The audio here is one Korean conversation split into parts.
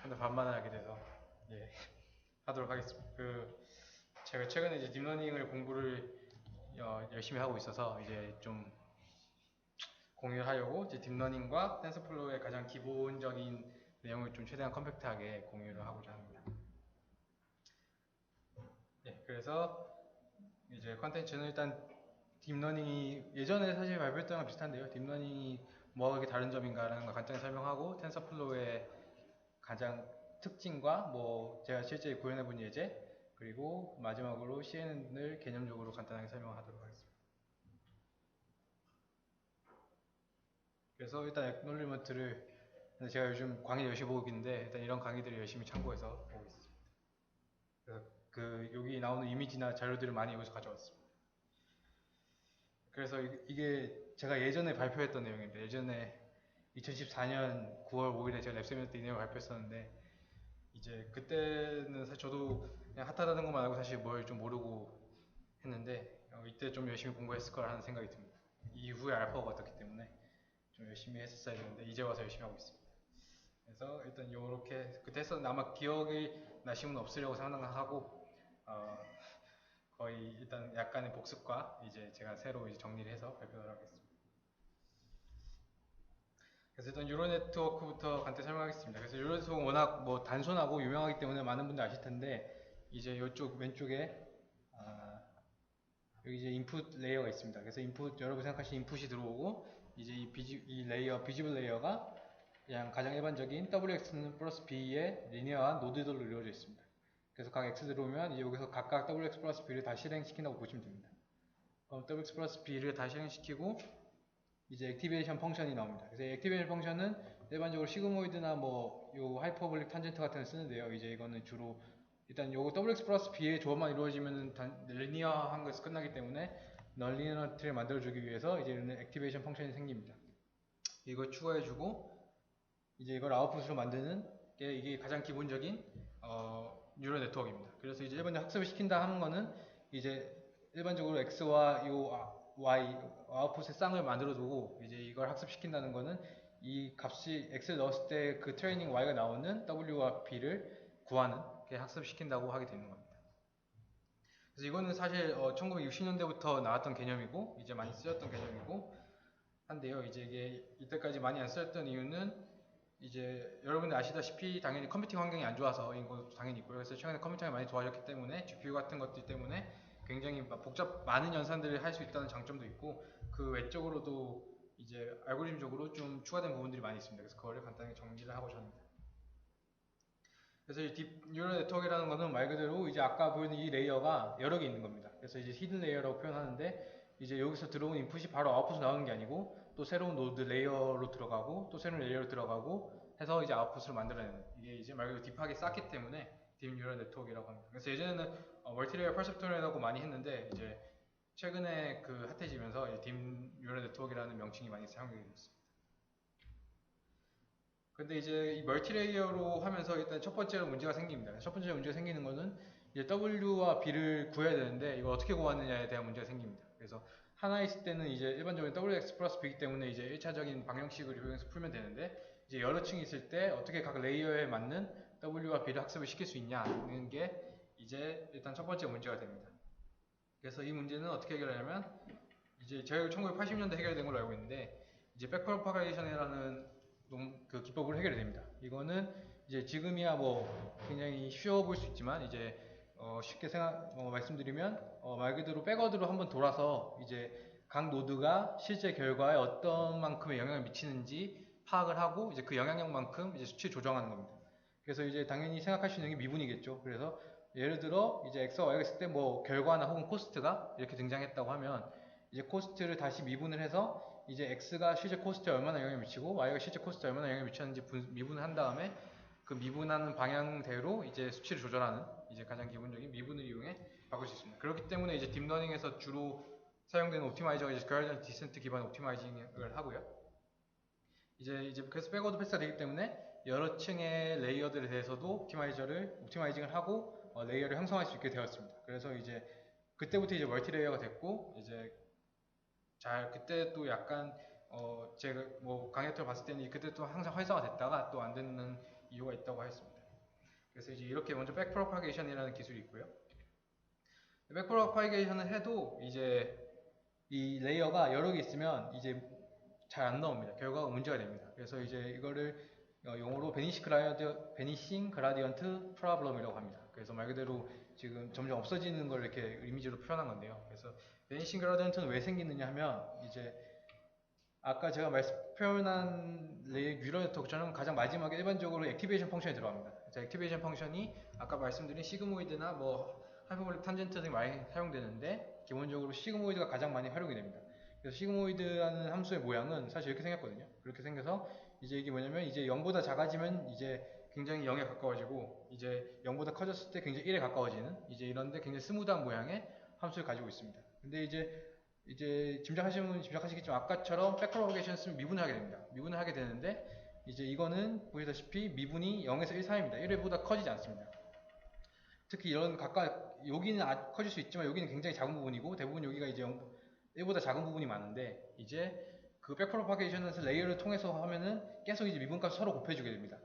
근데 반만하게 돼서 예, 하도록 하겠습니다. 제가 최근에 이제 딥러닝을 공부를 열심히 하고 있어서 이제 좀 공유를 하려고 이제 딥러닝과 텐서플로우의 가장 기본적인 내용을 좀 최대한 컴팩트하게 공유를 하고자 합니다. 예, 그래서 이제 컨텐츠는 일단 딥러닝이 예전에 사실 발표했던 거랑 비슷한데요. 딥러닝이 뭐가 그렇게 다른 점인가라는 걸 간단히 설명하고 텐서플로우의 가장 특징과 뭐 제가 실제 구현해본 예제 그리고 마지막으로 CNN을 개념적으로 간단하게 설명하도록 하겠습니다. 그래서 일단 액놀리먼트를 제가 요즘 강의 열심히 보고 있는데 일단 이런 강의들을 열심히 참고해서 보고 있습니다. 그래서 여기 나오는 이미지나 자료들을 많이 여기서 가져왔습니다. 그래서 이게 제가 예전에 발표했던 내용인데 예전에 2014년 9월 5일에 제가 랩세미나 때 이 내용을 발표했었는데 이제 그때는 사실 저도 그냥 핫하다는 것만 알고 사실 뭘 좀 모르고 했는데 이때 좀 열심히 공부했을 거라는 생각이 듭니다. 이후에 알파고가 떴기 때문에 좀 열심히 했었어야 되는데 이제 와서 열심히 하고 있습니다. 그래서 일단 요렇게 그때 했었는데 아마 기억이 나신 분 없으려고 생각하고 거의 일단 약간의 복습과 이제 제가 새로 이제 정리를 해서 발표를 하겠습니다. 그래서 일단 유로 네트워크부터 간단히 설명하겠습니다. 그래서 유로 네트워크는 워낙 뭐 단순하고 유명하기 때문에 많은 분들 아실 텐데 이제 이쪽 왼쪽에 여기 이제 인풋 레이어가 있습니다. 그래서 인풋 여러분 생각하시는 인풋이 들어오고 이제 이 레이어 비지블 레이어가 그냥 가장 일반적인 WX 플러스 B의 리니어한 노드들로 이루어져 있습니다. 그래서 각 X 들어오면 이제 여기서 각각 WX 플러스 B를 다 실행시킨다고 보시면 됩니다. 그럼 WX 플러스 B를 다 실행시키고 이제 액티베이션 펑션이 나옵니다. 그래서 액티베이션 펑션은 일반적으로 시그모이드나 뭐 요 하이퍼볼릭 탄젠트 같은 걸 쓰는데요. 이제 이거는 주로 일단 요거 WX 플러스 B의 조합만 이루어지면 리니어한 것에서 끝나기 때문에 널리니어티를 만들어주기 위해서 이제 액티베이션 펑션이 생깁니다. 이걸 추가해주고 이제 이걸 아웃풋으로 만드는 게 이게 가장 기본적인 뉴럴 네트워크입니다. 그래서 이제 일반적으로 학습을 시킨다 하는 거는 이제 일반적으로 X와 요 Y 아웃풋의 쌍을 만들어 두고 이제 이걸 학습시킨다는 거는 이 값이 X를 넣었을 때 그 트레이닝 Y가 나오는 W와 B를 구하는 게 학습시킨다고 하게 되는 겁니다. 그래서 이거는 사실 1960년대부터 나왔던 개념이고 이제 많이 쓰였던 개념이고 한데요. 이제 이게 이때까지 많이 안 쓰였던 이유는 이제 여러분들 아시다시피 당연히 컴퓨팅 환경이 안 좋아서 이건 당연히 있고요. 그래서 최근에 컴퓨팅이 많이 좋아졌기 때문에 GPU 같은 것들 때문에 굉장히 많은 연산들을 할 수 있다는 장점도 있고 그 외적으로도 이제 알고리즘적으로 좀 추가된 부분들이 많이 있습니다. 그래서 그거를 간단히 정리를 하고자 합니다. 그래서 이 딥 뉴럴 네트워크라는 거는 말 그대로 이제 아까 보이는 이 레이어가 여러 개 있는 겁니다. 그래서 이제 히든 레이어라고 표현하는데 이제 여기서 들어온 인풋이 바로 아웃풋으로 나오는 게 아니고 또 새로운 노드 레이어로 들어가고 또 새로운 레이어로 들어가고 해서 이제 아웃풋으로 만들어내는 이게 이제 말 그대로 딥하게 쌓기 때문에 딥 뉴럴 네트워크라고 합니다. 그래서 예전에는 멀티레이어 퍼셉트론이라고 많이 했는데 이제 최근에 핫해지면서 딥 뉴럴 네트워크라는 명칭이 많이 사용되게 됐습니다. 근데 이제 이 멀티레이어로 하면서 일단 첫 번째로 문제가 생깁니다. 첫 번째 문제가 생기는 거는 이제 W와 B를 구해야 되는데 이걸 어떻게 구하느냐에 대한 문제가 생깁니다. 그래서 하나 있을 때는 이제 일반적인 WX 플러스 B이기 때문에 이제 1차적인 방정식을 이용해서 풀면 되는데 이제 여러 층이 있을 때 어떻게 각 레이어에 맞는 W와 B를 학습을 시킬 수 있냐는 게 이제 일단 첫 번째 문제가 됩니다. 그래서 이 문제는 어떻게 해결하냐면 이제 제가 1980년대 해결된 걸로 알고 있는데 이제 백프로파게이션이라는 그 기법으로 해결이 됩니다. 이거는 이제 지금이야 뭐 굉장히 쉬워 보일 수 있지만 이제 쉽게 말씀드리면 말 그대로 백워드로 한번 돌아서 이제 각 노드가 실제 결과에 어떤 만큼의 영향을 미치는지 파악을 하고 이제 그 영향력만큼 이제 수치 조정하는 겁니다. 그래서 이제 당연히 생각할 수 있는 게 미분이겠죠. 그래서 예를 들어 이제 X와 Y가 있을 때 뭐 결과나 혹은 코스트가 이렇게 등장했다고 하면 이제 코스트를 다시 미분을 해서 이제 X가 실제 코스트에 얼마나 영향을 미치고 Y가 실제 코스트에 얼마나 영향을 미쳤는지 미분을 한 다음에 그 미분하는 방향대로 이제 수치를 조절하는 이제 가장 기본적인 미분을 이용해 바꿀 수 있습니다. 그렇기 때문에 이제 딥러닝에서 주로 사용되는 옵티마이저가 이제 그라디언트 디센트 기반 옵티마이징을 하고요. 이제 그래서 백워드 패스가 되기 때문에 여러 층의 레이어들에 대해서도 옵티마이징을 하고 레이어를 형성할 수 있게 되었습니다. 그래서 이제 그때부터 이제 멀티 레이어가 됐고 이제 그때 또 약간 제가 뭐 강의를 봤을 때는 그때 또 항상 활성화 됐다가 또 안 되는 이유가 있다고 하였습니다. 그래서 이제 이렇게 먼저 백프로파게이션이라는 기술이 있고요. 백프로파게이션을 해도 이제 이 레이어가 여러 개 있으면 이제 잘 안 나옵니다. 결과가 문제가 됩니다. 그래서 이제 이거를 용어로 베니싱 그라디언트 프로블럼이라고 합니다. 그래서 말 그대로 지금 점점 없어지는 걸 이렇게 이미지로 표현한 건데요. 그래서 베니싱 그라디언트는 왜 생기느냐 하면 이제 아까 제가 표현한 뉴럴 네트워크처럼 가장 마지막에 일반적으로 액티베이션 펑션이 들어갑니다. 그래서 액티베이션 펑션이 아까 말씀드린 시그모이드나 뭐 하이퍼볼릭 탄젠트 등이 많이 사용되는데 기본적으로 시그모이드가 가장 많이 활용이 됩니다. 그래서 시그모이드라는 함수의 모양은 사실 이렇게 생겼거든요. 그렇게 생겨서 이제 이게 뭐냐면 이제 0보다 작아지면 이제 굉장히 0에 가까워지고 이제 0보다 커졌을 때 굉장히 1에 가까워지는 이제 이런데 굉장히 스무드한 모양의 함수를 가지고 있습니다. 근데 이제 짐작하시는 분은 짐작하시겠지만 아까처럼 백프로파게이션 쓰면 미분을 하게 됩니다. 미분을 하게 되는데 이제 이거는 보시다시피 미분이 0에서 1 사이입니다. 1회보다 커지지 않습니다. 특히 이런 여기는 커질 수 있지만 여기는 굉장히 작은 부분이고 대부분 여기가 이제 1보다 작은 부분이 많은데 이제 그 백프로파게이션에서 레이어를 통해서 하면은 계속 이제 미분값 서로 곱해주게 됩니다.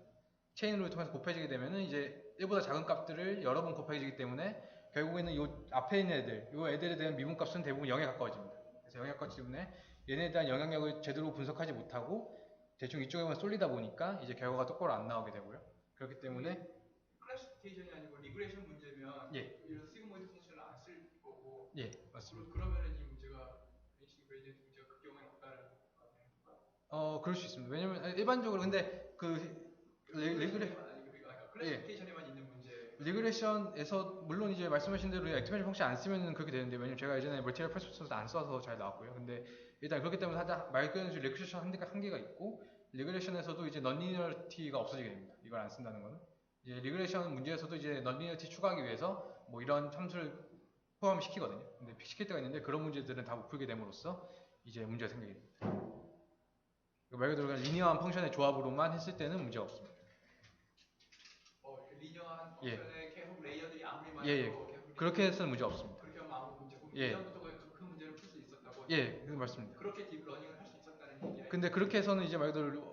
체인을 통해서 곱해지게 되면은 이제 1보다 작은 값들을 여러 번 곱해지기 때문에 결국에는 요 앞에 있는 요 애들에 대한 미분값은 대부분 0에 가까워집니다. 그래서 0에 가까워지기 때문에 얘네에 대한 영향력을 제대로 분석하지 못하고 대충 이쪽에만 쏠리다 보니까 이제 결과가 똑바로 안 나오게 되고요. 그렇기 때문에 클래시피케이션이 아니고 리그레이션 문제면 예. 이런 시그모이드 펑션을 안 쓸 거고 예, 맞습니다. 그러면은 이 문제가 베이싱 그레디언트 문제가 그 경우에는 없다는 건가요? 그럴 수 있습니다. 왜냐면 일반적으로 근데 클래시피케이션에만 있는 문제. 리그레이션에서 물론 이제 말씀하신 대로 액티베이션 펑션 안 쓰면 그렇게 되는데 왜냐면 제가 예전에 멀티리얼 프로세서도 안 써서 잘 나왔고요. 근데 일단 그렇기 때문에 말 그대로 리그레이션 한계가 있고 리그레이션에서도 이제 넌리니어리티가 없어지게 됩니다. 이걸 안 쓴다는 거는 이제 리그레이션 문제에서도 이제 넌리니어리티 추가하기 위해서 뭐 이런 함수를 포함시키거든요. 근데 시킬 때가 있는데 그런 문제들은 다 못 풀게 됨으로써 이제 문제가 생기게 됩니다. 말 그대로 그냥 리니어한 펑션의 조합으로만 했을 때는 문제가 없습니다. 리니어한 펑션에 계속 레이어들이 아무리 많아도 계속 그렇게 해서는 문제 없습니다. 그렇게 하면 아무 문제고 예부터 그 문제를 풀 수 있었다고. 그 맞습니다. 그렇게 딥러닝을 할 수 있었다는 얘기예요. 근데 그렇게 해서는 이제 말 그대로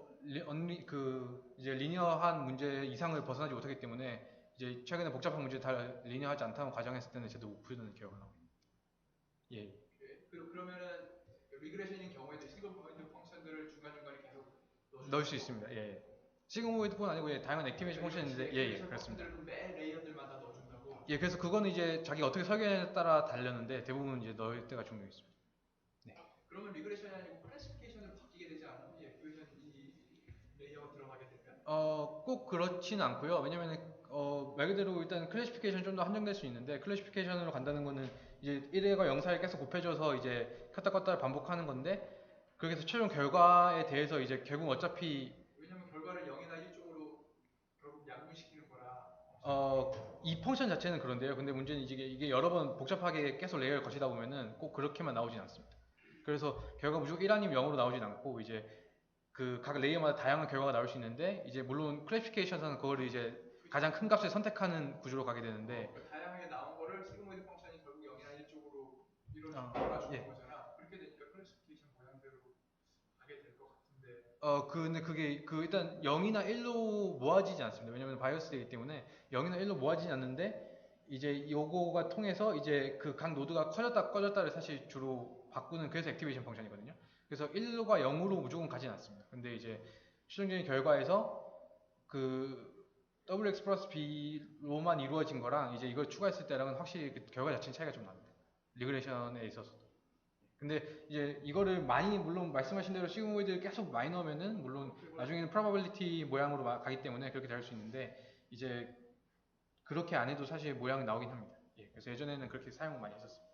이제 리니어한 문제 이상을 벗어나지 못하기 때문에 이제 최근에 복잡한 문제 다 리니어하지 않다고 가정했을 때는 제도 못 풀는 결과가 나옵니다. 그러면은 리그레이션인 경우에도 시그모이드 펑션들을 중간중간에 계속 넣을 수 있습니다. 시그모이드뿐 아니고 다양한 액티베이션 펑션인데 그렇습니다. 매 레이어들마다 넣어준다고. 그래서 그거는 이제 자기가 어떻게 설계에 따라 달렸는데 대부분 이제 넣을 때가 종종 있습니다. 그러면 리그레이션이 아니고 클래시피케이션으로 바뀌게 되지 않아요? 이 레이어가 들어가게 되면? 꼭 그렇지는 않고요. 왜냐면 말 그대로 일단 클래시피케이션 좀 더 한정될 수 있는데 클래시피케이션으로 간다는 거는 이제 1회과 0사를 계속 곱해줘서 이제 켰다 껐다를 반복하는 건데 그렇게 해서 최종 결과에 대해서 이제 결국 어차피 왜냐면 결과를 0이나 1쪽으로 결국 양분시키는 거라. 이 펑션 자체는 그런데요. 근데 문제는 이게 여러 번 복잡하게 계속 레이어를 거치다 보면은 꼭 그렇게만 나오진 않습니다. 그래서 결과 무조건 1 아니면 0으로 나오진 않고 이제 그 각 레이어마다 다양한 결과가 나올 수 있는데 이제 물론 클래시피케이션에서는 그거를 이제 가장 큰 값을 선택하는 구조로 가게 되는데 다양하게 나온 거를 시그모이드 펑션이 결국 0이나 1쪽으로 이루어주는 거잖아. 그렇게 되니까 클래시피케이션 모양대로 가게 될 것 같은데. 근데 그게 일단 0이나 1로 모아지지 않습니다. 왜냐면 바이오스이기 때문에 0이나 1로 모아지지 않는데 이제 요거가 통해서 이제 그 각 노드가 커졌다 꺼졌다를 사실 주로 바꾸는 그래서 액티베이션 펑션이거든요. 그래서 1과 0으로 무조건 가진 않습니다. 근데 이제 최종적인 결과에서 그 WX 플러스 B로만 이루어진 거랑 이제 이걸 추가했을 때랑은 확실히 그 결과 자체는 차이가 좀 납니다. 리그레이션에 있어서도. 근데 이제 이거를 많이 물론 말씀하신 대로 시그모이드를 계속 많이 넣으면은 물론 나중에는 프로바빌리티 모양으로 가기 때문에 그렇게 될 수 있는데 이제 그렇게 안 해도 사실 모양이 나오긴 합니다. 그래서 예전에는 그렇게 사용을 많이 했었습니다.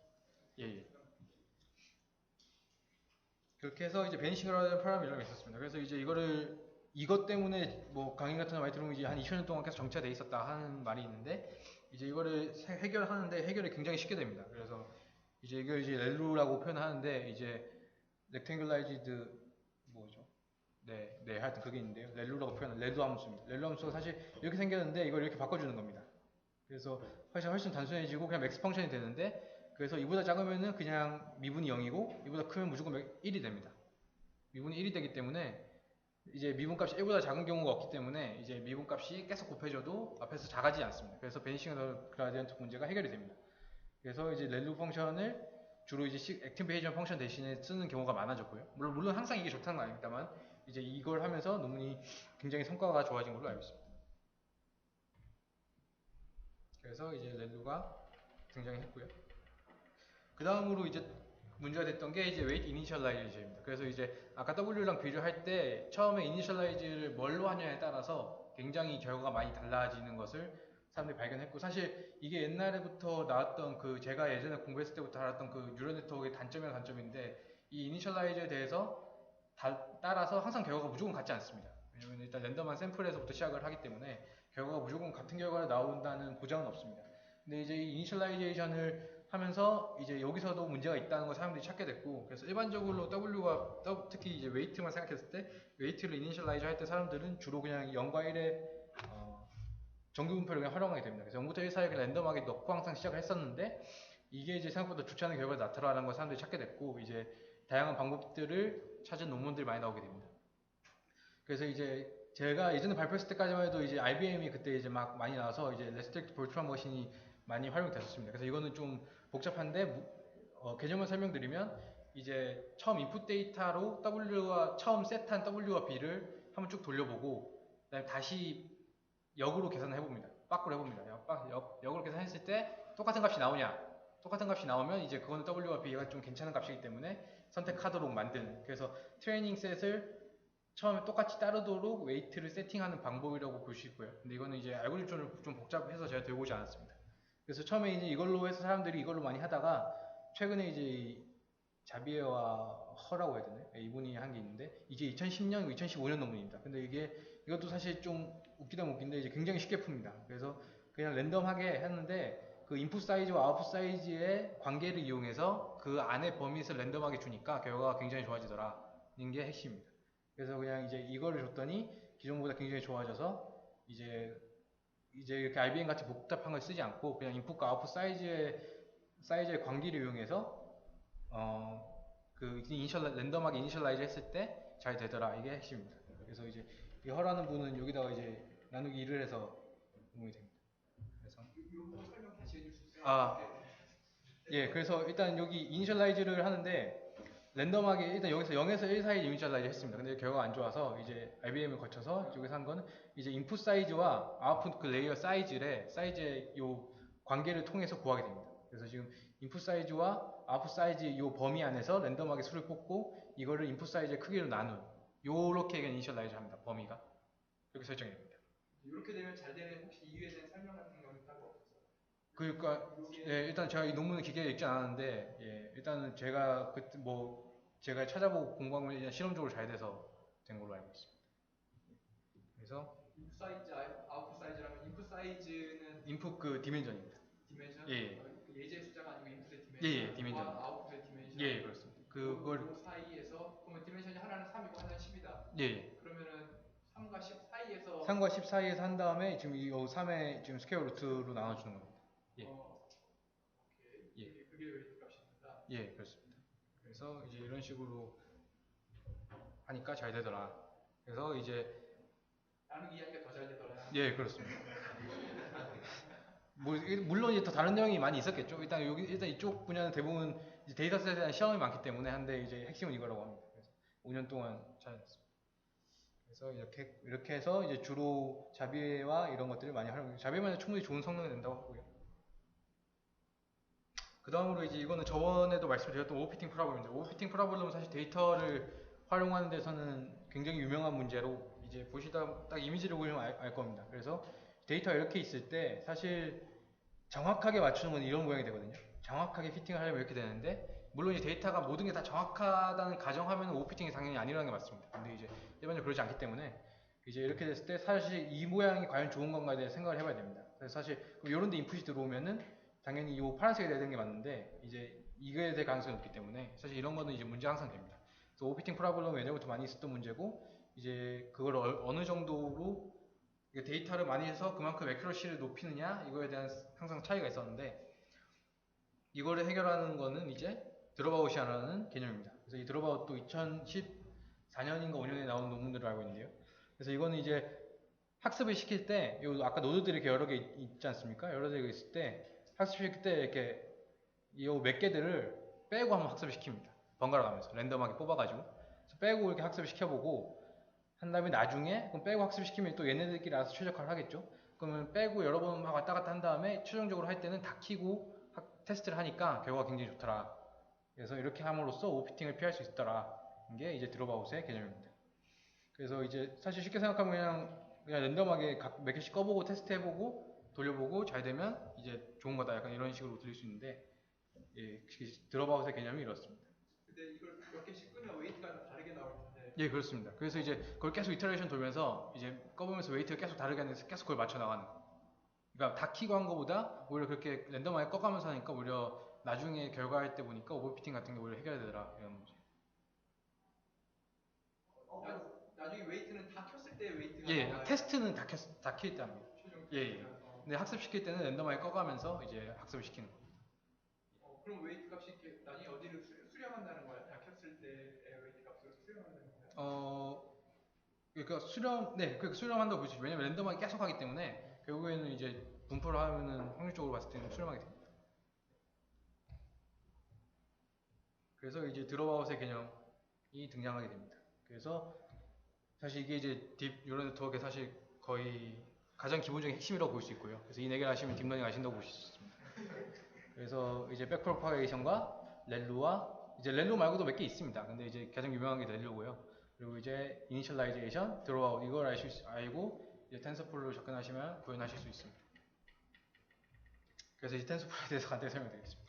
그렇게 해서 이제 베니싱이라는 파라미터가 있었습니다. 그래서 이제 이것 때문에 뭐 강의 같은 거 많이 들으면 이제 한 20년 동안 계속 정체돼 있었다 하는 말이 있는데 이제 이거를 해결하는데 해결이 굉장히 쉽게 됩니다. 그래서 이제 이걸 이제 렐루라고 표현하는데 이제 렉탱글라이즈드 뭐죠? 하여튼 그게 있는데요. 렐루라고 표현한 렐루 함수입니다. 렐루 함수가 사실 이렇게 생겼는데 이걸 이렇게 바꿔주는 겁니다. 그래서 훨씬 단순해지고 그냥 맥스 펑션이 되는데 그래서 이보다 작으면은 그냥 미분이 0이고 이보다 크면 무조건 1이 됩니다. 미분이 1이 되기 때문에 이제 미분값이 1보다 작은 경우가 없기 때문에 이제 미분값이 계속 곱해져도 앞에서 작아지지 않습니다. 그래서 베니싱 그라디언트 문제가 해결이 됩니다. 그래서 이제 렐루 펑션을 주로 이제 액티베이션 펑션 대신에 쓰는 경우가 많아졌고요. 물론 항상 이게 좋다는 건 아닙니다만 이제 이걸 하면서 논문이 굉장히 성과가 좋아진 걸로 알고 있습니다. 그래서 이제 렐루가 등장했고요. 그 다음으로 이제 문제가 됐던 게 이제 웨이트 이니셜라이제이션입니다. 그래서 이제 아까 W랑 비교할 때 처음에 이니셜라이즈를 뭘로 하냐에 따라서 굉장히 결과가 많이 달라지는 것을 사람들이 발견했고, 사실 이게 옛날부터 나왔던 그 제가 예전에 공부했을 때부터 알았던 그 뉴럴 네트워크의 단점이란 단점인데, 이 이니셜라이즈에 대해서 따라서 항상 결과가 무조건 같지 않습니다. 왜냐면 일단 랜덤한 샘플에서부터 시작을 하기 때문에 결과가 무조건 같은 결과가 나온다는 보장은 없습니다. 근데 이제 이 이니셜라이제이션을 하면서 이제 여기서도 문제가 있다는 걸 사람들이 찾게 됐고, 그래서 일반적으로 W와 특히 이제 웨이트만 생각했을 때 웨이트를 이니셜라이즈 할 때 사람들은 주로 그냥 0과 1의 정규분포를 그냥 활용하게 됩니다. 그래서 0부터 1 사이에 그냥 랜덤하게 넣고 항상 시작을 했었는데, 이게 이제 생각보다 좋지 않은 결과가 나타나는 걸 사람들이 찾게 됐고, 이제 다양한 방법들을 찾은 논문들이 많이 나오게 됩니다. 그래서 이제 제가 예전에 발표했을 때까지만 해도 이제 IBM이 그때 이제 막 많이 나와서 이제 레스트릭트 볼트란 머신이 많이 활용이 됐었습니다. 그래서 이거는 좀 복잡한데 개념을 설명드리면, 이제 처음 인풋 데이터로 W와 처음 셋한 W와 B를 한번 쭉 돌려보고 그다음에 다시 역으로 계산을 해봅니다. 바꾸로 해봅니다. 역으로 계산했을 때 똑같은 값이 나오냐? 똑같은 값이 나오면 이제 그거는 W와 B가 좀 괜찮은 값이기 때문에 선택하도록 만드는, 그래서 트레이닝 셋을 처음에 똑같이 따르도록 웨이트를 세팅하는 방법이라고 볼 수 있고요. 근데 이거는 이제 알고리즘을 좀 복잡해서 제가 들고 오지 않았습니다. 그래서 처음에 이제 이걸로 해서 사람들이 이걸로 많이 하다가 최근에 이제 자비에와 허라고 해야 되나요? 이분이 한 게 있는데, 이게 2010년, 2015년 논문입니다. 근데 이것도 사실 좀 웃기다 이제 굉장히 쉽게 풉니다. 그래서 그냥 랜덤하게 했는데 그 인풋 사이즈와 아웃풋 사이즈의 관계를 이용해서 그 안에 버밋을 랜덤하게 주니까 결과가 굉장히 좋아지더라. 는 게 핵심입니다. 그래서 그냥 이제 이거를 줬더니 기존보다 굉장히 좋아져서 이제 이렇게 IBM 같이 복잡한 걸 쓰지 않고 그냥 인풋과 아웃풋 사이즈의 관계를 이용해서 그 랜덤하게 이니셜라이즈 했을 때 잘 되더라. 이게 핵심입니다. 그래서 이제 이 허라는 분은 여기다가 이제 나누기 1을 해서 응용이 됩니다. 그래서 이 부분 설명 다시 해줄 수 있어요? 예, 그래서 일단 여기 이니셜라이즈를 하는데 랜덤하게 일단 여기서 0에서 1 사이 이니셜라이즈 했습니다. 근데 결과가 안 좋아서 이제 IBM을 거쳐서 이쪽에서 한 거는 이제 인풋 사이즈와 아웃풋 그 레이어 사이즈의 요 관계를 통해서 구하게 됩니다. 그래서 지금 인풋 사이즈와 아웃풋 사이즈 요 범위 안에서 랜덤하게 수를 뽑고 이거를 인풋 사이즈의 크기로 나눈 요렇게 이니셜라이즈 합니다. 범위가 이렇게 설정이 됩니다. 이렇게 되면 잘 되는 혹시 이유에 대한 설명 같은 경우는 따로 없어요? 그러니까 예, 일단 제가 이 논문을 기계에 읽지 않았는데, 예, 일단은 제가 그때 제가 찾아보고 공부한 건 실험적으로 잘 돼서 된 걸로 알고 있습니다. 그래서 인풋 사이즈, 아웃풋 사이즈라면 인풋 사이즈는 인풋 그 디멘전입니다. 디멘션? 예. 예제 숫자가 아니고 인풋의 디멘션? 예, 디멘전. 아웃풋의 디멘션? 예, 그렇습니다. 그걸 사이에서 그러면 디멘션이 하나는 3이고 하나는 10이다. 예. 그러면은 3과 10 사이에서 3과 10 사이에서 한 다음에 지금 이 3의 지금 스퀘어 루트로 나눠주는 겁니다. 예. 오케이. 예. 그게 웨이트 값입니다. 예, 그렇습니다. 그래서 이제 이런 식으로 하니까 잘 되더라. 그래서 이제 나누기 이야기가 더 잘 되더라. 예, 그렇습니다. 물론 이제 더 다른 내용이 많이 있었겠죠. 일단 이쪽 분야는 대부분 이제 데이터셋에 대한 시험이 많기 때문에 한데 이제 핵심은 이거라고 합니다. 그래서 5년 동안 찾았습니다. 그래서 이렇게 해서 이제 주로 자비에와 이런 것들을 많이 활용해요. 자비에만 충분히 좋은 성능이 된다고 하고요. 그 다음으로 이제 이거는 저번에도 말씀드렸던 오버피팅 프로블럼입니다. 오버피팅 프로블럼은 사실 데이터를 활용하는 데서는 굉장히 유명한 문제로, 이제 보시다 딱 이미지를 보시면 알 겁니다. 그래서 데이터가 이렇게 있을 때 사실 정확하게 맞추는 건 이런 모양이 되거든요. 정확하게 피팅을 하려면 이렇게 되는데, 물론 이제 데이터가 모든 게 다 정확하다는 가정하면 오버피팅이 당연히 아니라는 게 맞습니다. 근데 이제 일반적으로 그러지 않기 때문에 이제 이렇게 됐을 때 사실 이 모양이 과연 좋은 건가에 대해 생각을 해봐야 됩니다. 그래서 사실 이런 데 인풋이 들어오면은 당연히 이 파란색이 돼야 되는 게 맞는데 이제 이거에 대해 가능성이 높기 때문에 사실 이런 거는 이제 문제 항상 됩니다. 그래서 오버피팅 프로블럼은 예전부터 많이 있었던 문제고, 이제 그걸 어느 정도로 데이터를 많이 해서 그만큼 애큐러시를 높이느냐 이거에 대한 항상 차이가 있었는데, 이거를 해결하는 거는 이제 드롭아웃이라는 개념입니다. 그래서 이 드롭아웃도 4년인가 5년에 나온 논문들을 알고 있는데요. 그래서 이거는 이제 학습을 시킬 때, 요 아까 노드들이 이렇게 여러 개 있지 않습니까? 여러 개가 있을 때 학습시킬 때 이렇게 이 몇 개들을 빼고 한번 학습을 시킵니다. 번갈아 가면서 랜덤하게 뽑아가지고 그래서 빼고 이렇게 학습을 시켜보고 한 다음에 나중에 그럼 빼고 학습시키면 또 얘네들끼리 알아서 최적화를 하겠죠. 그러면 빼고 여러 번 막 왔다 갔다 한 다음에 최종적으로 할 때는 다 키고 테스트를 하니까 결과가 굉장히 좋더라. 그래서 이렇게 함으로써 오버피팅을 피할 수 있더라. 이게 이제 드롭아웃의 개념입니다. 그래서 이제 사실 쉽게 생각하면 그냥 랜덤하게 몇 개씩 꺼보고 테스트해보고 돌려보고 잘 되면 이제 좋은 거다. 약간 이런 식으로 들릴 수 있는데 예, 드롭아웃의 개념이 이렇습니다. 근데 이걸 몇 개씩 끄면 웨이트가 다르게 나올 텐데. 예, 그렇습니다. 그래서 이제 그걸 계속 이터레이션 돌면서 이제 꺼보면서 웨이트가 계속 다르게 하면서 계속 그걸 맞춰 나가는 거. 그러니까 다 키고 한 거보다 오히려 그렇게 랜덤하게 꺼가면서 하니까 오히려 나중에 결과할 때 보니까 오버피팅 같은 게 오히려 해결되더라 이런 문제. 나중에 웨이트는 다 켰을 때 웨이트가 예, 나와요? 테스트는 다 킬 때 합니다. 최종 예, 예. 근데 학습 시킬 때는 랜덤하게 꺼가면서 이제 학습을 시키는 거. 그럼 웨이트 값이 이렇게 나중에 어디를 수렴한다는 거야? 다 켰을 때의 웨이트 값을 수렴한다는 거야? 그러니까 수렴한다고 볼 수 있죠. 왜냐면 랜덤하게 계속 하기 때문에 결국에는 이제 분포를 하면은 확률적으로 봤을 때는 수렴하게 됩니다. 그래서 이제 드롭아웃의 개념이 등장하게 됩니다. 그래서 사실 이게 이제 딥 뉴럴 네트워크의 사실 거의 가장 기본적인 핵심이라고 볼 수 있고요. 그래서 이 네 개를 아시면 딥러닝 아신다고 볼 수 있습니다. 그래서 이제 백프로파게이션과 렐루와 이제 렐루 말고도 몇 개 있습니다. 근데 이제 가장 유명한 게 렐루고요. 그리고 이제 이니셜라이제이션, 드로아웃 이걸 알고 이제 텐서플로우 접근하시면 구현하실 수 있습니다. 그래서 이제 텐서플로우에 대해서 간단히 설명드리겠습니다.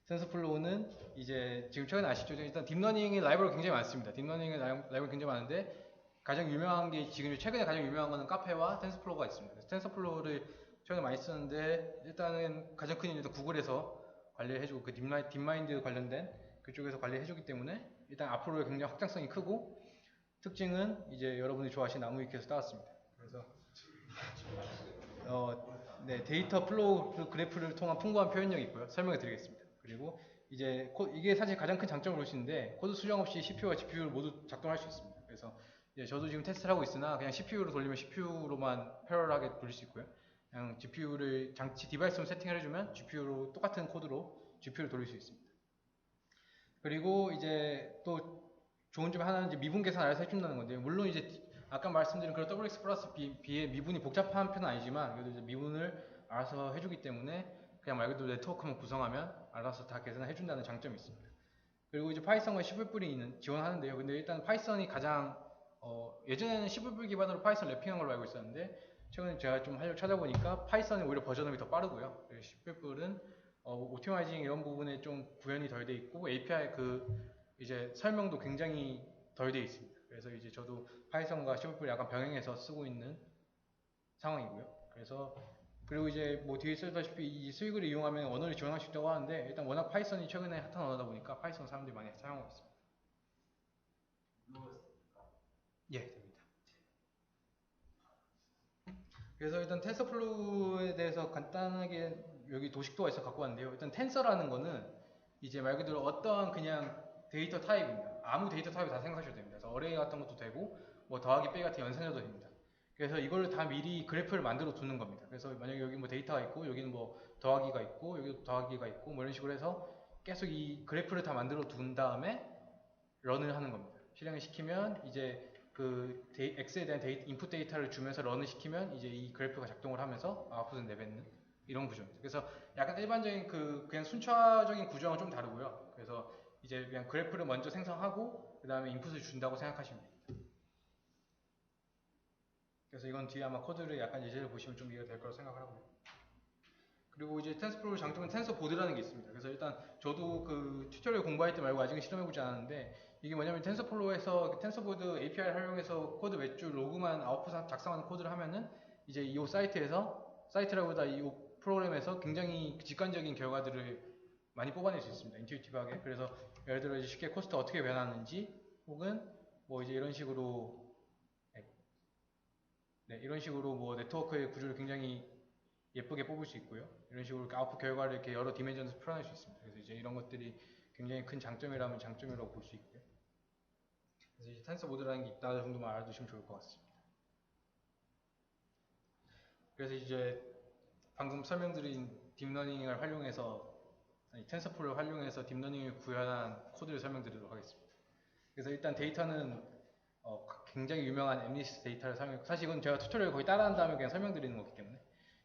텐서플로우는 이제 지금 최근에 아시죠? 일단 딥러닝의 라이브러리 굉장히 많습니다. 딥러닝의 라이브러리 굉장히 많은데 가장 유명한 게 지금 최근에 가장 유명한 거는 카페와 텐서플로우가 있습니다. 그래서 텐서플로우를 최근에 많이 쓰는데 일단은 가장 큰 이유는 구글에서 관리해주고 그 딥마인드 관련된 그쪽에서 관리해주기 때문에 일단 앞으로의 굉장히 확장성이 크고 특징은 이제 여러분이 좋아하시는 나무위키에서 따왔습니다. 그래서 네, 데이터 플로우 그래프를 통한 풍부한 표현력이 있고요. 설명해 드리겠습니다. 그리고 이제 이게 사실 가장 큰 장점을 볼 수 있는데 코드 수정 없이 CPU와 GPU를 모두 작동할 수 있습니다. 그래서 이제 저도 지금 테스트를 하고 있으나 그냥 CPU로 돌리면 CPU로만 패러럴하게 돌릴 수 있고요. 그냥 GPU를 장치 디바이스로 세팅을 해주면 GPU로 똑같은 코드로 GPU를 돌릴 수 있습니다. 그리고 이제 또 좋은 점 하나는 이제 미분 계산 알아서 해준다는 건데요. 물론 이제 아까 말씀드린 그런 WX 플러스 B의 미분이 복잡한 편은 아니지만 그래도 이제 미분을 알아서 해주기 때문에 그냥 말 그대로 네트워크만 구성하면 알아서 다 계산을 해준다는 장점이 있습니다. 그리고 이제 파이썬과 C++는 지원하는데요. 근데 일단 파이썬이 가장 예전에는 C++ 기반으로 파이썬 랩핑한 걸로 알고 있었는데 최근에 제가 좀 하려고 찾아보니까 파이썬은 오히려 버전업이 더 빠르고요. C++는 오티마이징 이런 부분에 좀 구현이 덜 돼 있고 API 이제 설명도 굉장히 덜 돼 있습니다. 그래서 이제 저도 파이썬과 C++를 약간 병행해서 쓰고 있는 상황이고요. 그리고 이제 뭐 뒤에 쓰다시피 이 스위그를 이용하면 언어를 지원할 수 있다고 하는데 일단 워낙 파이썬이 최근에 핫한 언어다 보니까 파이썬 사람들이 많이 사용하고 있습니다. 예, 됩니다. 그래서 일단 텐서플로우에 대해서 간단하게 여기 도식도가 있어 갖고 왔는데요. 일단 텐서라는 거는 이제 말 그대로 어떠한 그냥 데이터 타입입니다. 아무 데이터 타입 다 생각하셔도 됩니다. 그래서 어레이 같은 것도 되고 뭐 더하기 빼기 같은 연산자도 됩니다. 그래서 이거를 다 미리 그래프를 만들어 두는 겁니다. 그래서 만약에 여기 뭐 데이터가 있고 여기는 뭐 더하기가 있고 여기도 더하기가 있고 뭐 이런 식으로 해서 계속 이 그래프를 다 만들어 둔 다음에 런을 하는 겁니다. 실행을 시키면 이제 그 X에 대한 인풋 데이터를 주면서 런을 시키면 이제 이 그래프가 작동을 하면서 아웃풋을 내뱉는 이런 구조입니다. 그래서 약간 일반적인 그냥 순차적인 구조랑은 좀 다르고요. 그래서 이제 그냥 그래프를 먼저 생성하고 그 다음에 인풋을 준다고 생각하시면 됩니다. 그래서 이건 뒤에 아마 코드를 약간 예제를 보시면 좀 이해가 될 거라고 생각을 하고요. 그리고 이제 텐서플로우 장점은 텐서보드라는 게 있습니다. 그래서 일단 저도 그 튜토리얼 공부할 때 말고 아직은 실험해보지 않았는데 이게 뭐냐면 텐서플로우에서 텐서보드 API를 활용해서 코드 몇 줄 로그만 아웃풋 작성하는 코드를 하면은 이제 이 사이트라보다 이 프로그램에서 굉장히 직관적인 결과들을 많이 뽑아낼 수 있습니다. 인투이티브하게. 그래서 예를 들어 쉽게 코스트 어떻게 변하는지 혹은 뭐 이제 이런 식으로 이런 식으로 뭐 네트워크의 구조를 굉장히 예쁘게 뽑을 수 있고요. 이런 식으로 아웃풋 결과를 이렇게 여러 디멘전에서 풀어낼 수 있습니다. 그래서 이제 이런 것들이 굉장히 큰 장점이라면 장점이라고 볼 수 있고요. 그래서 이제 텐서 모드라는 게 있다 정도만 알아두시면 좋을 것 같습니다. 그래서 이제 방금 설명드린 딥러닝을 활용해서 텐서플을 활용해서 딥러닝을 구현한 코드를 설명드리도록 하겠습니다. 그래서 일단 데이터는 굉장히 유명한 엠니스 데이터를 사용했고, 사실 이건 제가 튜토리얼 거의 따라한 다음에 그냥 설명드리는 거기 때문에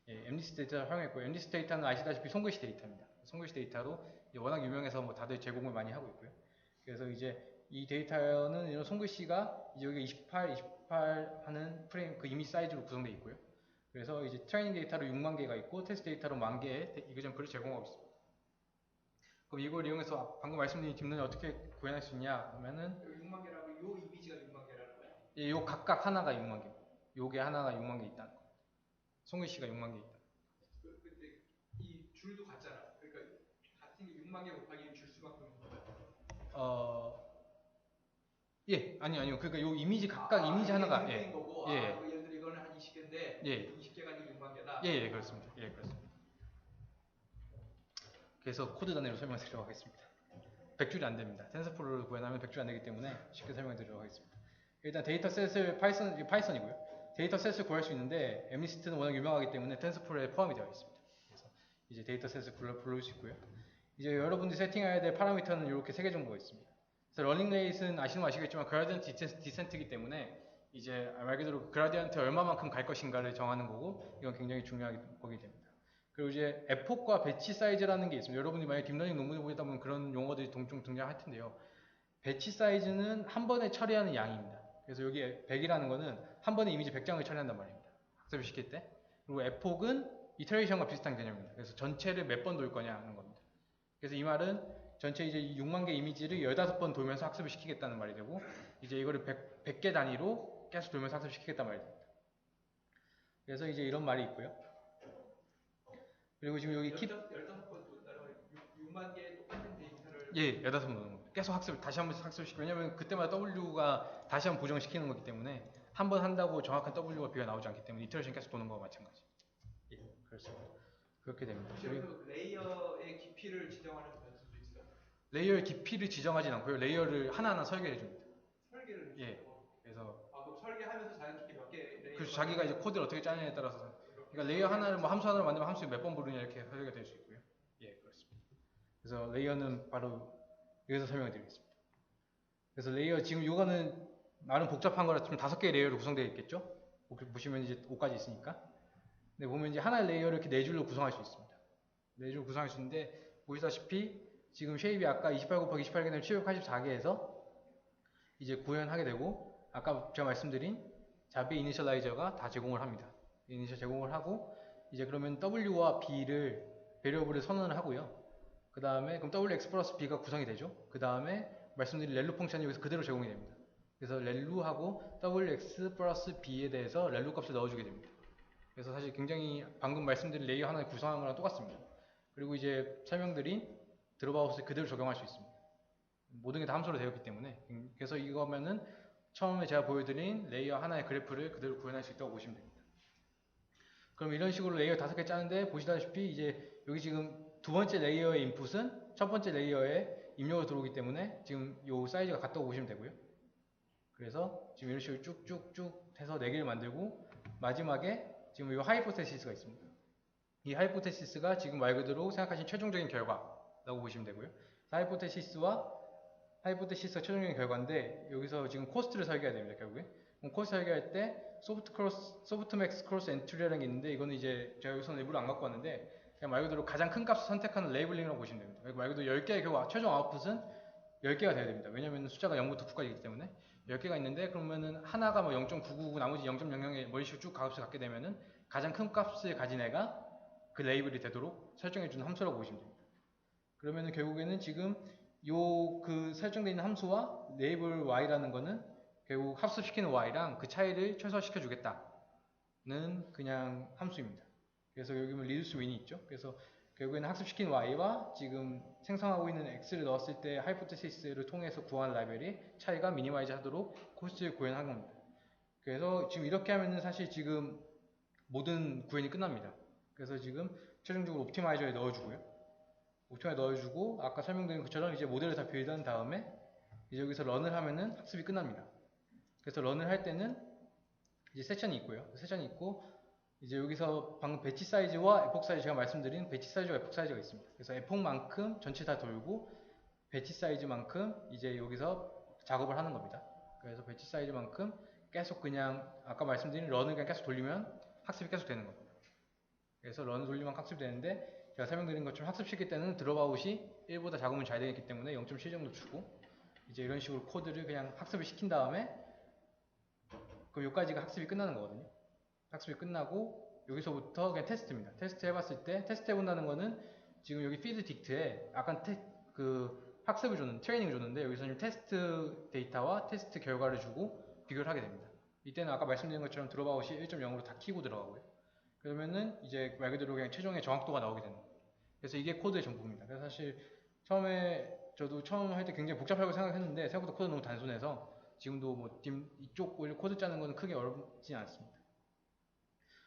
엠니스 데이터를 활용했고, 엠니스 데이터는 아시다시피 손글씨 데이터입니다. 손글씨 데이터로 워낙 유명해서 뭐 다들 제공을 많이 하고 있고요. 그래서 이제 이 데이터는 이런 손글씨가 이제 여기 28 하는 프레임 그 이미지 사이즈로 구성되어 있고요. 그래서 이제 트레이닝 데이터로 6만 개가 있고 테스트 데이터로 1만 개의 이그젠플을 제공하고 있습니다. 그럼 이걸 이용해서 방금 말씀드린 딥러닝을 어떻게 구현할 수 있냐 그러면은 6만 개라고 요 이미지가 6만 개라는 거야? 예, 요 각각 하나가 6만 개. 요게 하나가 6만 개 있다는 거. 송글씨가 6만 개 있다. 근데 이 줄도 같잖아. 그러니까 같은 게 6만 개 곱하기 줄 수밖에 없는 거야. 예, 아니요. 그러니까 요 이미지 각각 이미지 하나가 예. 거고, 예. 예를 들어 이거는 한 20개인데 예. 20개가 아니고 6만 개다. 예, 그렇습니다. 예, 그렇습니다. 그래서 코드 단위로 설명드리도록 하겠습니다. 100줄이 안 됩니다. 텐서플로를 구현하면 100줄 안 되기 때문에 쉽게 설명드리도록 하겠습니다. 일단 데이터셋을 파이썬이고요. 데이터셋을 구할 수 있는데 엠니스트는 워낙 유명하기 때문에 텐서플로에 포함이 되어 있습니다. 그래서 이제 데이터셋을 불러올 수 있고요. 이제 여러분들이 세팅해야 될 파라미터는 이렇게 3개 정도가 있습니다. 그래서 러닝 레이트는 아시는 건 아시겠지만 그라디언트 디센트이기 때문에 이제 말 그대로 그라디언트 얼마만큼 갈 것인가를 정하는 거고, 이건 굉장히 중요한 거기 됩니다. 그리고 이제 에폭과 배치 사이즈라는 게 있습니다. 여러분이 만약에 딥러닝 논문을 보다 보면 그런 용어들이 종종 등장할 텐데요. 배치 사이즈는 한 번에 처리하는 양입니다. 그래서 여기 100이라는 거는 한 번에 이미지 100장을 처리한단 말입니다. 학습을 시킬 때. 그리고 에폭은 이터레이션과 비슷한 개념입니다. 그래서 전체를 몇 번 돌 거냐 하는 겁니다. 그래서 이 말은 전체 이제 6만 개 이미지를 15번 돌면서 학습을 시키겠다는 말이 되고, 이제 이거를 100개 단위로 계속 돌면서 학습을 시키겠다는 말이 됩니다. 그래서 이제 이런 말이 있고요. 그리고 지금 여기 15번 돈다고 6만 개의 똑같은 데이터를 15번 노는 겁니다. 계속 다시 한번 학습시키고, 왜냐면 그때마다 W가 다시 한번 보정시키는 거기 때문에 한 번 한다고 정확한 W가 비가 나오지 않기 때문에 이터레이션 계속 도는 거와 마찬가지. 예, 그렇습니다. 그렇게 됩니다. 그리고 레이어의 깊이를 지정하는 변수도 있어요. 레이어의 깊이를 지정하진 않고요. 레이어를 하나하나 설계해 줍니다. 설계를 예. 그래서 그럼 설계하면서 자연스럽게 몇 개 레이어 그래서 자기가 이제 코드를 어떻게 짜느냐에 따라서, 그러니까 레이어 하나를 뭐 함수 하나를 만들면 함수 몇 번 부르냐 이렇게 설계가 될 수 있고요. 예, 그렇습니다. 그래서 레이어는 바로 여기서 설명을 드리겠습니다. 그래서 레이어 지금 이거는 나름 복잡한 거라 좀 5개의 레이어로 구성되어 있겠죠? 보시면 이제 5까지 있으니까. 근데 보면 이제 하나의 레이어를 이렇게 4줄로 구성할 수 있습니다. 4줄로 구성할 수 있는데, 보시다시피 지금 쉐입이 아까 28 곱하기 28개는 784개에서 이제 구현하게 되고, 아까 제가 말씀드린 자비 이니셜라이저가 다 제공을 합니다. 이니셜 제공을 하고, 이제 그러면 W와 B를 베리어블을 선언을 하고요. 그 다음에 그럼 WX 플러스 B가 구성이 되죠. 그 다음에 말씀드린 렐루 펑션이 여기서 그대로 제공이 됩니다. 그래서 렐루하고 WX 플러스 B에 대해서 렐루 값을 넣어주게 됩니다. 그래서 사실 굉장히 방금 말씀드린 레이어 하나를 구성한 거랑 똑같습니다. 그리고 이제 설명드린 드롭아웃을 그대로 적용할 수 있습니다. 모든 게 다 함수로 되어 있기 때문에. 그래서 이거면은 처음에 제가 보여드린 레이어 하나의 그래프를 그대로 구현할 수 있다고 보시면 됩니다. 그럼 이런 식으로 레이어 5개 짜는데, 보시다시피 이제 여기 지금 두 번째 레이어의 인풋은 첫 번째 레이어에 입력으로 들어오기 때문에 지금 요 사이즈가 같다고 보시면 되고요. 그래서 지금 이런 식으로 쭉쭉쭉 해서 4개를 만들고, 마지막에 지금 이 하이포테시스가 있습니다. 이 하이포테시스가 지금 말 그대로 생각하신 최종적인 결과라고 보시면 되고요. 하이포테시스가 최종적인 결과인데, 여기서 지금 코스트를 설계해야 됩니다. 결국에 코스트 설계할 때 소프트맥스 크로스 엔트리라는 게 있는데, 이거는 이제 제가 여기서는 일부러 안 갖고 왔는데 그냥 말 그대로 가장 큰 값을 선택하는 레이블링이라고 보시면 됩니다. 말 그대로 10개의 결과 최종 아웃풋은 10개가 돼야 됩니다. 왜냐면 숫자가 0부터 9까지이기 때문에 10개가 있는데, 그러면은 하나가 뭐 0.999 나머지 0.00에 뭐 이런 식으로 쭉 값을 갖게 되면은 가장 큰 값을 가진 애가 그 레이블이 되도록 설정해주는 함수라고 보시면 됩니다. 그러면은 결국에는 지금 그 설정되어 있는 함수와 레이블 y라는 거는 결국 합습시키는 y랑 그 차이를 최소화시켜 주겠다는 그냥 함수입니다. 그래서 여기 보면 reduce win이 있죠. 그래서 결국에는 학습시킨 y와 지금 생성하고 있는 x를 넣었을 때 하이포테시스를 통해서 구한 라벨이 차이가 미니마이즈 하도록 코스트를 구현한 겁니다. 그래서 지금 이렇게 하면은 사실 지금 모든 구현이 끝납니다. 그래서 지금 최종적으로 옵티마이저에 넣어주고요. 옵티마이저 넣어주고, 아까 설명드린 것처럼 이제 모델을 다 빌드한 다음에 이제 여기서 런을 하면은 학습이 끝납니다. 그래서 런을 할 때는 이제 세션이 있고요. 세션이 있고 이제 여기서 방금 배치 사이즈와 에폭 사이즈 제가 말씀드린 배치 사이즈와 에폭 사이즈가 있습니다. 그래서 에폭만큼 전체 다 돌고 배치 사이즈만큼 이제 여기서 작업을 하는 겁니다. 그래서 배치 사이즈만큼 계속 그냥 아까 말씀드린 런을 그냥 계속 돌리면 학습이 계속 되는 겁니다. 그래서 런을 돌리면 학습이 되는데 제가 설명드린 것처럼 학습시킬 때는 드롭아웃이 1보다 작으면 잘 되기 때문에 0.7 정도 주고 이제 이런 식으로 코드를 그냥 학습을 시킨 다음에 그럼 여기까지가 학습이 끝나는 거거든요. 학습이 끝나고 여기서부터 그냥 테스트입니다. 테스트 해봤을 때 테스트 해본다는 거는 지금 여기 피드 딕트에 약간 그 학습을 줬는 트레이닝을 줬는데 여기서 는 테스트 데이터와 테스트 결과를 주고 비교를 하게 됩니다. 이때는 아까 말씀드린 것처럼 드롭아웃이 1.0으로 다 키고 들어가고요. 그러면은 이제 말 그대로 그냥 최종의 정확도가 나오게 되는 거예요. 그래서 이게 코드의 전부입니다. 그래서 사실 처음에 저도 처음 할 때 굉장히 복잡하다고 생각했는데 생각보다 코드 너무 단순해서 지금도 뭐 이쪽 코드 짜는 거는 크게 어렵지 않습니다.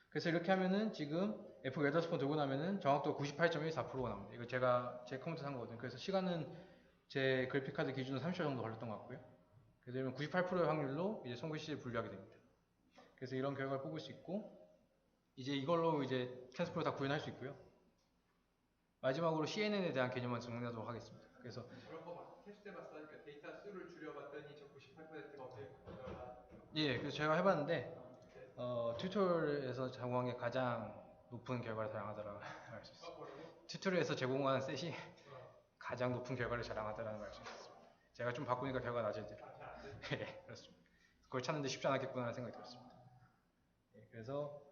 그래서 이렇게 하면은 지금 F8번 돌고 나면은 정확도가 98.14%가 나옵니다. 이거 제가 제 컴퓨터 산 거거든요. 그래서 시간은 제 그래픽카드 기준으로 30초 정도 걸렸던 것 같고요. 그래서 이러면 98%의 확률로 이제 손글씨를 분류하게 됩니다. 그래서 이런 결과를 뽑을 수 있고 이제 이걸로 이제 트랜스포를 다 구현할 수 있고요. 마지막으로 CNN에 대한 개념만 정리하도록 하겠습니다. 그래서 저런 거 테스트해봤으니까 데이터 수를 줄여봤더니 저 98%가 어떻게 바뀌더라. 예, 그래서 제가 해봤는데 튜토리얼에서 제공한 게 가장 높은 결과를 자랑하더라고요. 튜토리얼에서 제공한 셋이 가장 높은 결과를 자랑하더라는 걸 알 수 있었습니다. 제가 좀 바꾸니까 결과가 낮아지더라고요. 예, 그렇습니다. 그걸 찾는데 쉽지 않았겠구나 생각이 들었습니다. 예, 그래서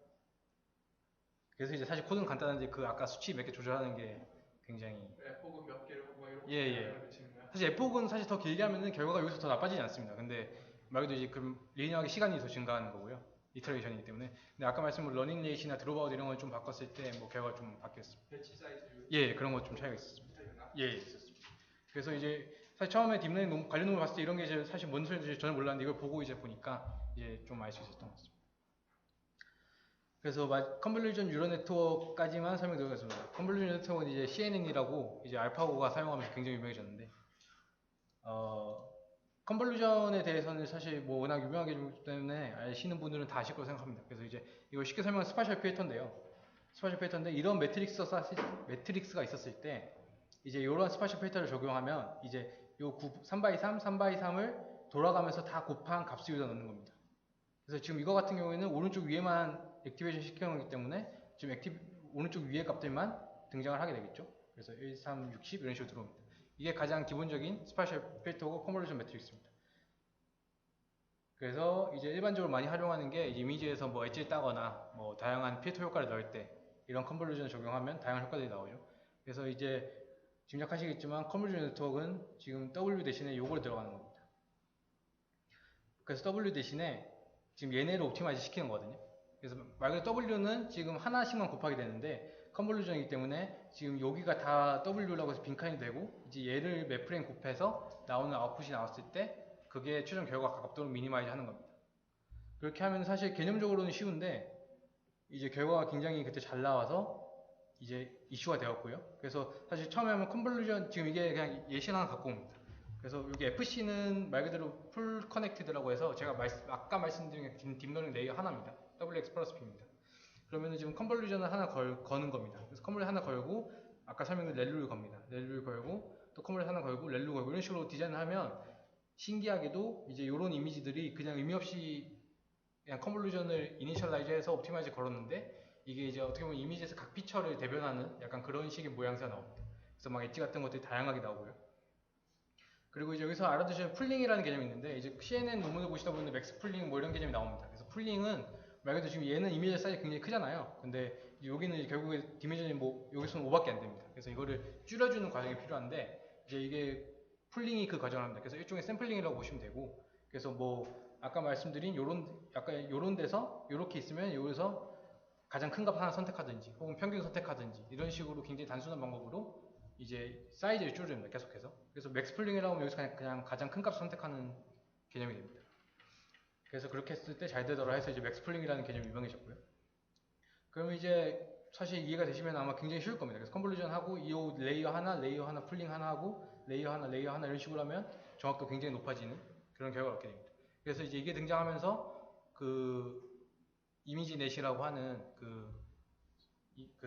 이제 사실 코드는 간단한데 그 아까 수치 몇 개 조절하는 게 굉장히 에폭은 몇 개를 하고 이렇게 예. 사실 에폭은 사실 더 길게 하면은 결과가 여기서 더 나빠지지 않습니다. 근데 말 그대로 이제 그럼 리니어하게 시간이 더 증가하는 거고요. 이터레이션이기 때문에. 근데 아까 말씀드린 러닝 레이시나 드롭아웃 이런 걸 좀 바꿨을 때 뭐 결과가 좀 바뀌었습니다. 배치 사이즈 예, 그런 거 좀 차이가 있었습니다. 예, 있었습니다. 그래서 이제 사실 처음에 딥러닝 관련 논문 봤을 때 이런 게 이제 사실 뭔 소리인지 전혀 몰랐는데 이걸 보고 이제 보니까 이제 좀 알 수 있었던 것 같습니다. 그래서 컨볼루션 뉴럴 네트워크까지만 설명드리겠습니다. 컨볼루션 네트워크는 이제 CNN이라고 이제 알파고가 사용하면서 굉장히 유명해졌는데 컨볼루션에 대해서는 사실 뭐 워낙 유명하기 때문에 아시는 분들은 다 아실 거라고 생각합니다. 그래서 이제 이걸 쉽게 설명한 스파셜 필터인데요. 스파셜 필터인데 이런 매트릭스가 있었을 때 이제 이런 스파셜 필터를 적용하면 이제 요 3x3, 3x3을 돌아가면서 다 곱한 값을 여기다 넣는 겁니다. 그래서 지금 이거 같은 경우에는 오른쪽 위에만 액티베이션 시켜놓기 때문에 지금 오른쪽 위에 값들만 등장을 하게 되겠죠. 그래서 1, 3, 60 이런 식으로 들어옵니다. 이게 가장 기본적인 스파셜 필터고 컨볼루션 매트릭스입니다. 그래서 이제 일반적으로 많이 활용하는 게 이미지에서 뭐 엣지를 따거나 뭐 다양한 필터 효과를 넣을 때 이런 컨볼루션을 적용하면 다양한 효과들이 나오죠. 그래서 이제 짐작하시겠지만 컨볼루션 네트워크는 지금 W 대신에 요걸 들어가는 겁니다. 그래서 W 대신에 지금 얘네를 옵티마이즈 시키는 거거든요. 그래서 말 그대로 W는 지금 하나씩만 곱하게 되는데 컨볼루션이기 때문에 지금 여기가 다 W라고 해서 빈칸이 되고 이제 얘를 몇 프레임 곱해서 나오는 아웃풋이 나왔을 때 그게 최종 결과가 가깝도록 미니마이즈 하는 겁니다. 그렇게 하면 사실 개념적으로는 쉬운데 이제 결과가 굉장히 그때 잘 나와서 이제 이슈가 되었고요. 그래서 사실 처음에 하면 컨볼루션 지금 이게 그냥 예시 하나 갖고 옵니다. 그래서 여기 FC는 말 그대로 풀 커넥티드라고 해서 제가 아까 말씀드린 딥러닝 레이어 하나입니다. WX 플러스 P입니다. 그러면은 지금 컨볼루션을 하나 거는 겁니다. 그래서 컨볼루션 하나 걸고 아까 설명드린 렐루를 겁니다. 렐루를 걸고 또 컨볼루션 하나 걸고 렐루 걸고 이런 식으로 디자인을 하면 신기하게도 이제 이런 이미지들이 그냥 의미 없이 그냥 컨볼루션을 이니셜라이즈 해서 옵티마이즈 걸었는데 이게 이제 어떻게 보면 이미지에서 각 피처를 대변하는 약간 그런 식의 모양새가 나옵니다. 그래서 막 엣지 같은 것들이 다양하게 나오고요. 그리고 이제 여기서 알아두시면 풀링이라는 개념이 있는데 이제 CNN 논문을 보시다 보면 맥스 풀링 뭐 이런 개념이 나옵니다. 그래서 풀링은 말 그대로 지금 얘는 이미지 사이즈 굉장히 크잖아요. 근데 여기는 결국에 디멘션이 뭐 여기서는 5밖에 안 됩니다. 그래서 이거를 줄여주는 과정이 필요한데 이제 이게 풀링이 그 과정을 합니다. 그래서 일종의 샘플링이라고 보시면 되고 그래서 뭐 아까 말씀드린 약간 요런 데서 요렇게 있으면 여기서 가장 큰 값 하나 선택하든지 혹은 평균 선택하든지 이런 식으로 굉장히 단순한 방법으로 이제 사이즈를 줄여줍니다. 계속해서. 그래서 맥스 풀링이라고 하면 여기서 그냥 가장 큰 값을 선택하는 개념이 됩니다. 그래서 그렇게 했을 때 잘 되더라 해서 이제 맥스 풀링이라는 개념이 유명해졌고요. 그러면 이제 사실 이해가 되시면 아마 굉장히 쉬울 겁니다. 그래서 컨볼루션 하고 이 레이어 하나 풀링 하나 하고 레이어 하나 이런 식으로 하면 정확도 굉장히 높아지는 그런 결과를 얻게 됩니다. 그래서 이제 이게 등장하면서 그 이미지 넷이라고 하는 그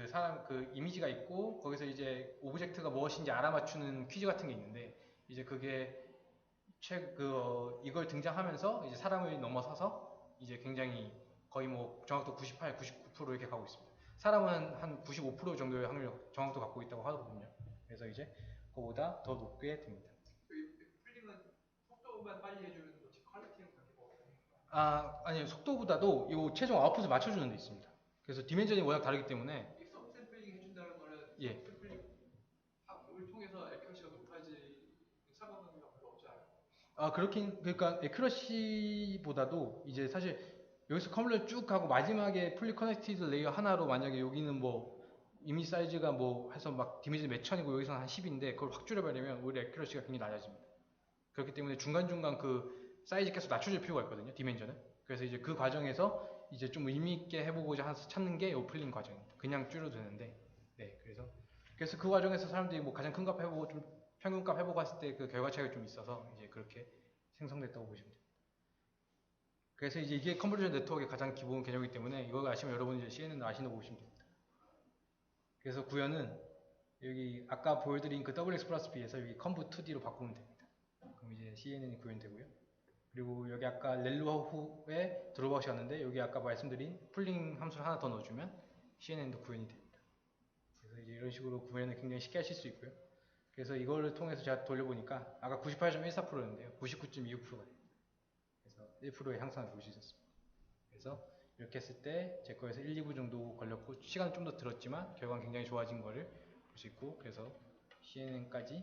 사람 그 이미지가 있고 거기서 이제 오브젝트가 무엇인지 알아맞추는 퀴즈 같은 게 있는데 이제 그게 이걸 등장하면서 이제 사람을 넘어서서 이제 굉장히 거의 뭐 정확도 98, 99% 이렇게 가고 있습니다. 사람은 한 95% 정도의 확률 정확도 갖고 있다고 하거든요. 그래서 이제 그거보다 더 높게 됩니다. 풀링은 속도만 빨리 해주는 거지 퀄리티는 그렇게 뭐 아니요. 속도보다도 이 최종 아웃풋을 맞춰주는 데 있습니다. 그래서 디멘전이 워낙 다르기 때문에 이 썸샘플링 해준다는 거는 예. 썸샘플링 합을 통해서 액큐러시가 높아지는 상관관계가 별로 없지 않아요? 그러니까 에큐러시보다도 이제 사실 여기서 컴플레를 쭉 가고 마지막에 풀리 커넥티드 레이어 하나로 만약에 여기는 뭐 이미지 사이즈가 뭐 해서 막 디미지 몇 천이고 여기서는 한 10인데 그걸 확 줄여버리면 오히려 에큐러시가 굉장히 낮아집니다. 그렇기 때문에 중간중간 그 사이즈 계속 낮춰줄 필요가 있거든요. 디멘전은. 그래서 이제 그 과정에서 이제 좀 의미 있게 해보고자 찾는 게 이 풀링 과정입니다. 그냥 줄여도 되는데 네 그래서 그 과정에서 사람들이 뭐 가장 큰 값 해보고 좀 평균값 해보고 했을 때 그 결과 차이가 좀 있어서 이제 그렇게 생성됐다고 보시면 됩니다. 그래서 이제 이게 컨버전 네트워크의 가장 기본 개념이기 때문에 이걸 아시면 여러분이 이제 CNN을 아신다고 보시면 됩니다. 그래서 구현은 여기 아까 보여드린 그 WX 플러스 B에서 여기 컨브 2D로 바꾸면 됩니다. 그럼 이제 CNN이 구현되고요. 그리고 여기 아까 렐로 후에 드롭아웃이었는데 여기 아까 말씀드린 풀링 함수를 하나 더 넣어주면 CNN도 구현이 됩니다. 그래서 이제 이런 식으로 구현을 굉장히 쉽게 하실 수 있고요. 그래서 이거를 통해서 제가 돌려보니까 아까 98.14%였는데요. 99.25%가 됩니다. 그래서 1%의 향상을 볼 수 있었습니다. 그래서 이렇게 했을 때 제 거에서 1, 2부 정도 걸렸고 시간은 좀 더 들었지만 결과는 굉장히 좋아진 거를 볼 수 있고 그래서 CNN까지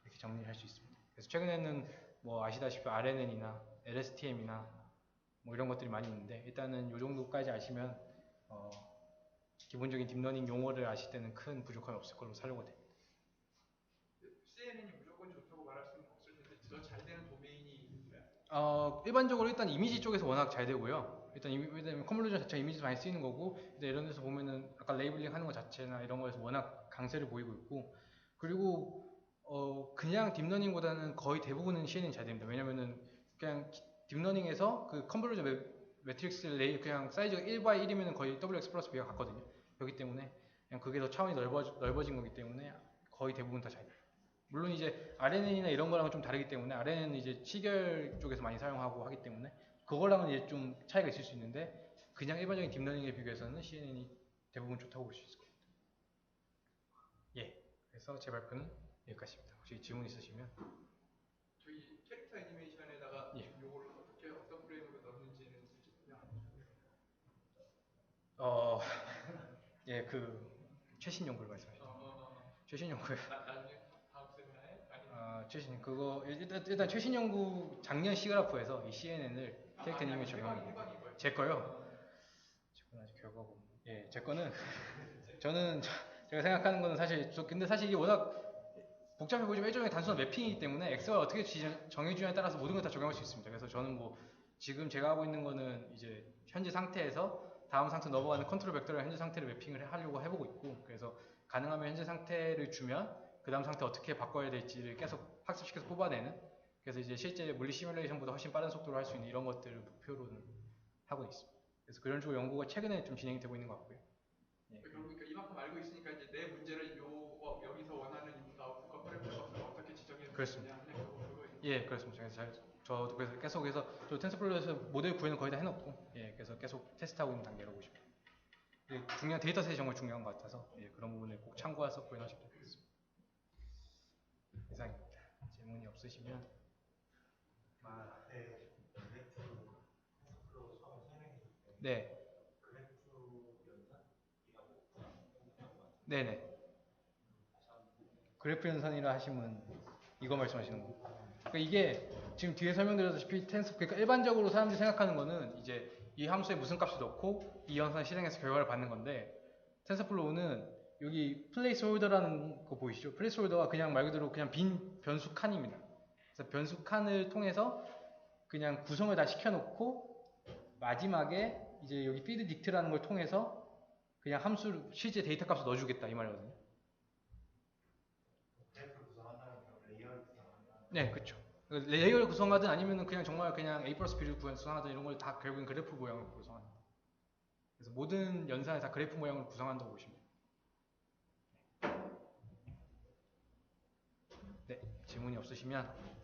이렇게 정리를 할 수 있습니다. 그래서 최근에는 뭐 아시다시피 RNN이나 LSTM이나 뭐 이런 것들이 많이 있는데 일단은 이 정도까지 아시면 기본적인 딥러닝 용어를 아실 때는 큰 부족함이 없을 걸로 살려고 됩니다. CNN이 무조건 좋다고 말할 수는 없을 텐데 더 잘 되는 도메인이 있나요? 일반적으로 일단 이미지 쪽에서 워낙 잘 되고요. 일단 컨볼루션 자체가 이미지도 많이 쓰이는 거고 일단 이런 데서 보면은 아까 레이블링 하는 것 자체나 이런 거에서 워낙 강세를 보이고 있고 그리고 그냥 딥러닝보다는 거의 대부분은 CNN이 잘 됩니다. 왜냐면은 그냥 딥러닝에서 그 컨볼루션 매트릭스 레이 그냥 사이즈가 1by 1이면 거의 WX 플러스 B가 같거든요. 그렇기 때문에 그냥 그게 더 차원이 넓어진 거기 때문에 거의 대부분 다 잘 돼요. 물론 이제 RNN이나 이런 거랑은 좀 다르기 때문에 RNN은 이제 시결 쪽에서 많이 사용하고 하기 때문에 그거랑은 이제 좀 차이가 있을 수 있는데 그냥 일반적인 딥러닝에 비교해서는 CNN이 대부분 좋다고 볼 수 있을 겁니다. 예, 그래서 제 발표는 여기까지입니다. 혹시 질문 있으시면 저희 캐릭터 애니메이션에다가 예. 요거를 어떻게 어떤 프레임으로 넣는지는 설명 안 해주세요. 예, 최신 연구를 말씀하시죠. 최신 연구요. 나중에 다음 세미나에 아니면 최신 그거 일단 최신 연구 작년 시그라프에서 이 CNN을 캐릭터 애니메이션 적용합니다. 제 거요. 제 거는 아직 결과고. 예, 제 거는 저는 제가 생각하는 거는 근데 사실 이게 워낙 복잡해 보이지만 일종의 단순한 매핑이기 때문에 X가 어떻게 정해주냐에 따라서 모든 걸 다 적용할 수 있습니다. 그래서 저는 뭐 지금 제가 하고 있는 거는 이제 현재 상태에서 다음 상태 넘어가는 컨트롤 벡터를 현재 상태를 매핑을 하려고 해보고 있고 그래서 가능하면 현재 상태를 주면 그 다음 상태 어떻게 바꿔야 될지를 계속 학습시켜서 뽑아내는 그래서 이제 실제 물리 시뮬레이션보다 훨씬 빠른 속도로 할 수 있는 이런 것들을 목표로는 하고 있습니다. 그래서 그런 식으로 연구가 최근에 좀 진행이 되고 있는 것 같고요. 예. 그러니까 이만큼 알고 있으니까 이제 내 문제를 여기서 원하는 인풋 아웃풋과 퍼레미터값을 어떻게 지정해 그렇습니다. 그거 예, 그렇습니다. 저도 그래서 계속해서 저 텐서플로우에서 모델 구현은 거의 다 해놓고 예, 그래서 계속 테스트하고 있는 단계로 보시면 중요한 데이터셋이 정말 중요한 것 같아서 예, 그런 부분을 꼭 참고해서 구현하시면 되겠습니다. 이상입니다. 질문이 없으시면 네. 네네. 그래프 연산이라 하시면 이거 말씀하시는 거. 그러니까 이게 지금 뒤에 설명드렸다시피 그러니까 일반적으로 사람들이 생각하는 거는 이제 이 함수에 무슨 값을 넣고 이 연산을 실행해서 결과를 받는 건데 텐서플로우는 여기 플레이스 홀더라는 거 보이시죠? 플레이스 홀더가 그냥 말 그대로 그냥 빈 변수 칸입니다. 그래서 변수 칸을 통해서 그냥 구성을 다 시켜놓고 마지막에 이제 여기 feed dict라는 걸 통해서 그냥 함수 실제 데이터 값을 넣어주겠다 이 말이거든요. 네, 그렇죠. 레이어를 구성하든 아니면은 그냥 정말 그냥 A 플러스 B를 구성하든 이런 걸 다 결국엔 그래프 모양으로 구성합니다. 그래서 모든 연산을 다 그래프 모양으로 구성한다고 보시면 돼요. 네, 질문이 없으시면